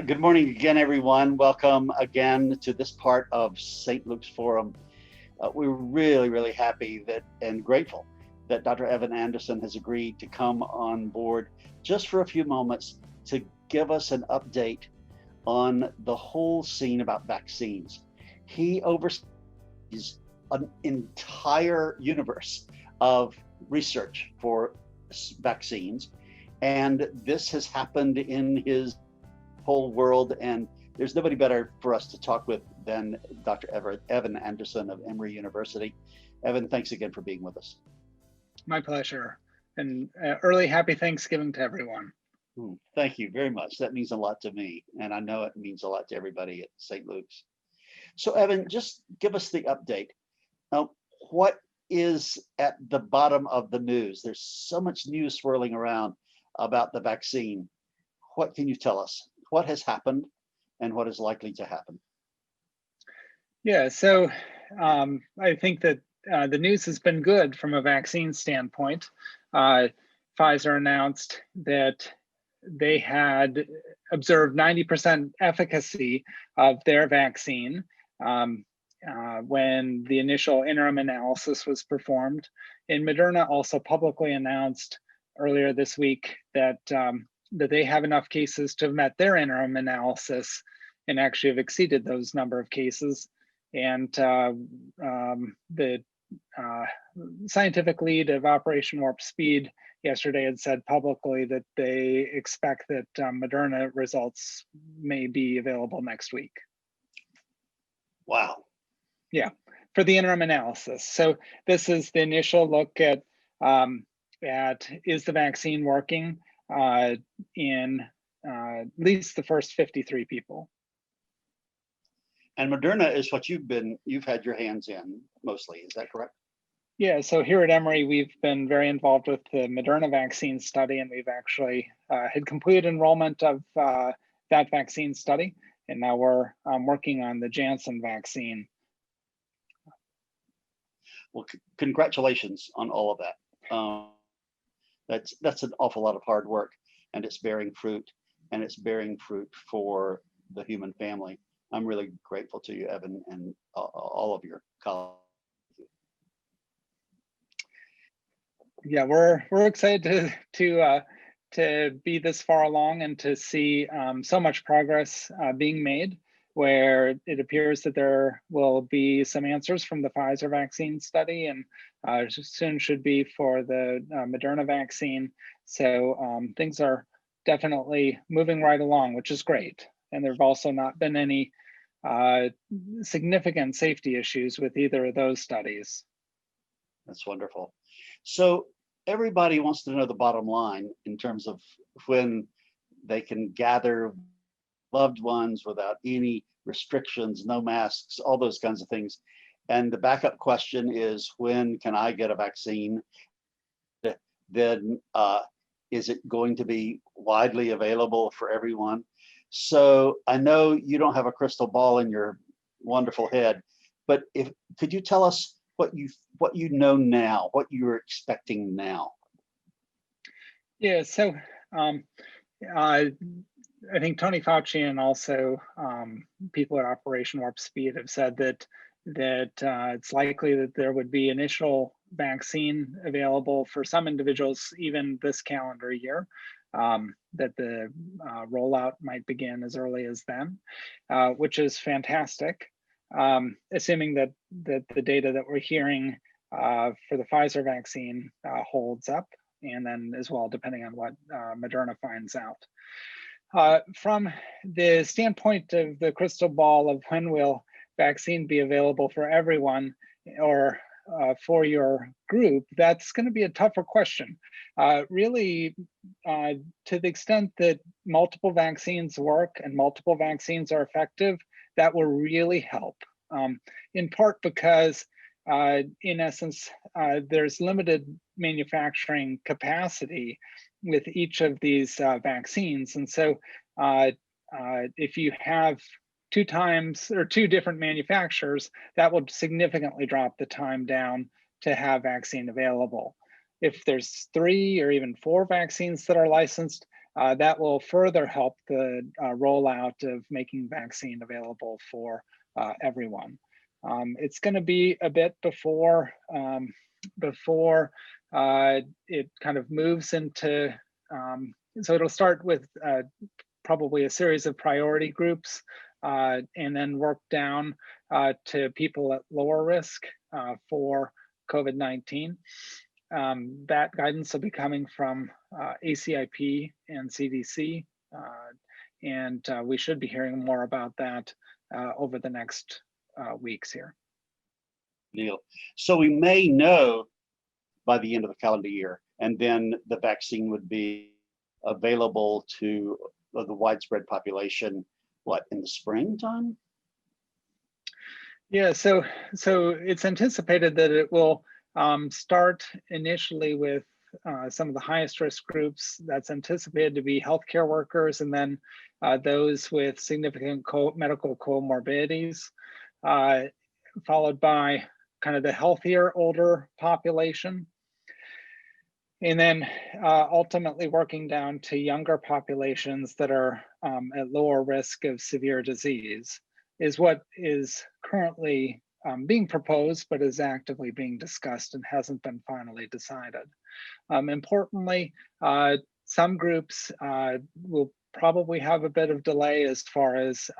Good morning again, everyone. Welcome again to this part of St. Luke's Forum. We're really happy that and grateful that Dr. Evan Anderson has agreed to come on board just for a few moments to give us an update on the whole scene about vaccines. He oversees an entire universe of research for vaccines, and this has happened in his whole world, and there's nobody better for us to talk with than Dr. Evan Anderson of Emory University. Evan, thanks again for being with us. My pleasure. And early happy Thanksgiving to everyone. Thank you very much. That means a lot to me, and I know it means a lot to everybody at St. Luke's. So Evan, just give us the update. What is at the bottom of the news? There's so much news swirling around about the vaccine. What can you tell us? What has happened and what is likely to happen? Yeah, so I think that the news has been good from a vaccine standpoint. Pfizer announced that they had observed 90% efficacy of their vaccine when the initial interim analysis was performed. And Moderna also publicly announced earlier this week that that they have enough cases to have met their interim analysis and actually have exceeded those number of cases. And the scientific lead of Operation Warp Speed yesterday had said publicly that they expect that Moderna results may be available next week. Wow. Yeah, for the interim analysis. So this is the initial look at is the vaccine working in at least the first 53 people. And Moderna is what you've had your hands in mostly, is that correct? Yeah, so here at Emory, we've been very involved with the Moderna vaccine study, and we've actually had completed enrollment of that vaccine study, and now we're working on the Janssen vaccine. Well, congratulations on all of that. That's an awful lot of hard work, and it's bearing fruit, and it's bearing fruit for the human family. I'm really grateful to you, Evan, and all of your colleagues. Yeah, we're excited to be this far along and to see so much progress being made, where it appears that there will be some answers from the Pfizer vaccine study, and soon should be for the Moderna vaccine. So things are definitely moving right along, which is great. And there have also not been any significant safety issues with either of those studies. That's wonderful. So everybody wants to know the bottom line in terms of when they can gather loved ones without any restrictions, no masks, all those kinds of things. And the backup question is, when can I get a vaccine? Then is it going to be widely available for everyone? So I know you don't have a crystal ball in your wonderful head, but could you tell us what you know now, what you're expecting now? Yeah, so I think Tony Fauci and also people at Operation Warp Speed have said that it's likely that there would be initial vaccine available for some individuals even this calendar year, that the rollout might begin as early as then, which is fantastic, assuming that the data that we're hearing for the Pfizer vaccine holds up, and then as well, depending on what Moderna finds out. From the standpoint of the crystal ball of when will vaccine be available for everyone or for your group, that's going to be a tougher question. Really, to the extent that multiple vaccines work and multiple vaccines are effective, that will really help, in part because in essence, there's limited manufacturing capacity with each of these vaccines. And so if you have two different manufacturers, that will significantly drop the time down to have vaccine available. If there's 3 or even 4 vaccines that are licensed, that will further help the rollout of making vaccine available for everyone. It's going to be a bit before it kind of moves into, so it'll start with probably a series of priority groups and then work down to people at lower risk for COVID-19. That guidance will be coming from ACIP and CDC, and we should be hearing more about that over the next weeks here. Deal. So we may know by the end of the calendar year, and then the vaccine would be available to the widespread population, what, in the springtime? Yeah, so it's anticipated that it will start initially with some of the highest risk groups. That's anticipated to be healthcare workers, and then those with significant medical comorbidities, followed by kind of the healthier older population. And then ultimately working down to younger populations that are at lower risk of severe disease is what is currently being proposed, but is actively being discussed and hasn't been finally decided. Importantly, some groups will probably have a bit of delay as far as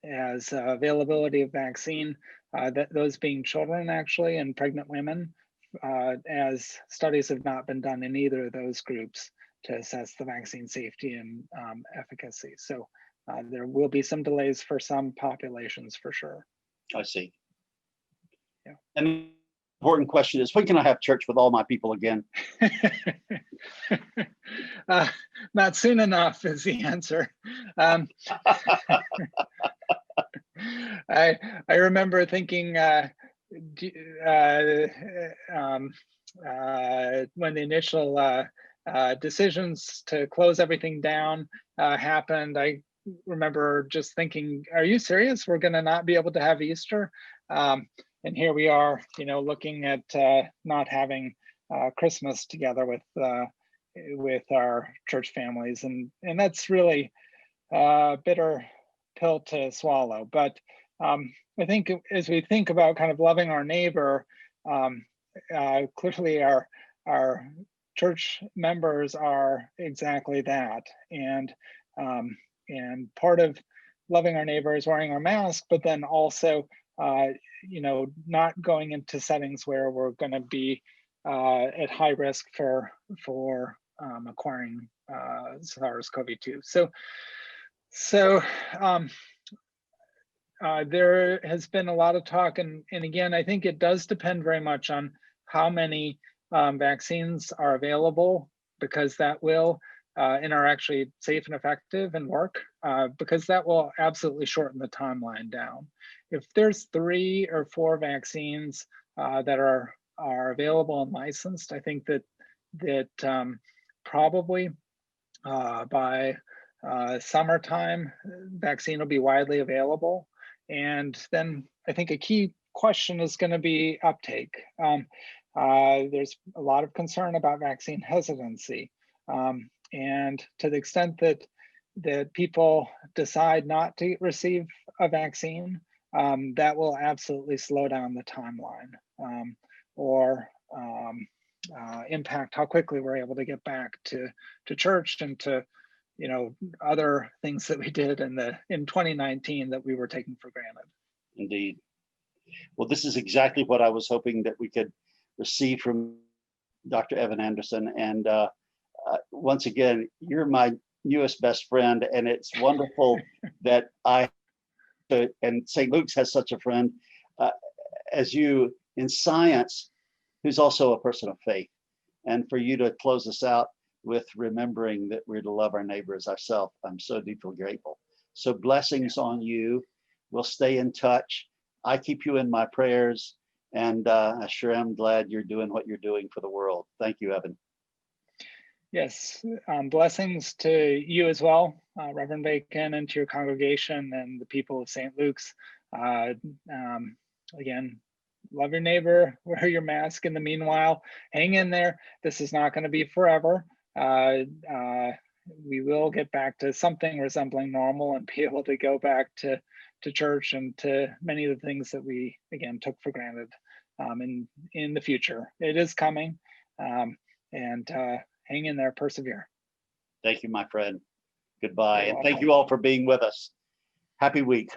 availability of vaccine, those being children actually and pregnant women, as studies have not been done in either of those groups to assess the vaccine safety and efficacy. So there will be some delays for some populations for sure. I see. Yeah. And the important question is, when can I have church with all my people again? Not soon enough is the answer. I remember thinking when the initial decisions to close everything down happened, I remember just thinking, are you serious? We're going to not be able to have Easter? And here we are, looking at not having Christmas together with our church families. And that's really a bitter pill to swallow. But I think as we think about kind of loving our neighbor, clearly our church members are exactly that. And part of loving our neighbor is wearing our mask, but then also, not going into settings where we're going to be at high risk for acquiring SARS-CoV-2. So there has been a lot of talk, and again, I think it does depend very much on how many vaccines are available, because that will and are actually safe and effective and work, because that will absolutely shorten the timeline down. If there's 3 or 4 vaccines that are available and licensed, I think that probably by summertime, vaccine will be widely available. And then I think a key question is going to be uptake. There's a lot of concern about vaccine hesitancy. And to the extent that people decide not to receive a vaccine, that will absolutely slow down the timeline or impact how quickly we're able to get back to church and to other things that we did in 2019 that we were taking for granted. Indeed. Well, this is exactly what I was hoping that we could receive from Dr. Evan Anderson. And once again, you're my newest best friend, and it's wonderful that and St. Luke's has such a friend as you in science, who's also a person of faith. And for you to close us out with remembering that we're to love our neighbor as ourselves, I'm so deeply grateful. So blessings on you. We'll stay in touch. I keep you in my prayers, and I sure am glad you're doing what you're doing for the world. Thank you, Evan. Yes, blessings to you as well, Reverend Bacon, and to your congregation and the people of St. Luke's. Again, love your neighbor, wear your mask in the meanwhile, hang in there. This is not going to be forever. we will get back to something resembling normal and be able to go back to church and to many of the things that we again took for granted in the future. It is coming, and hang in there, persevere. Thank you, my friend. Goodbye, You're and thank welcome. you all for being with us. Happy week.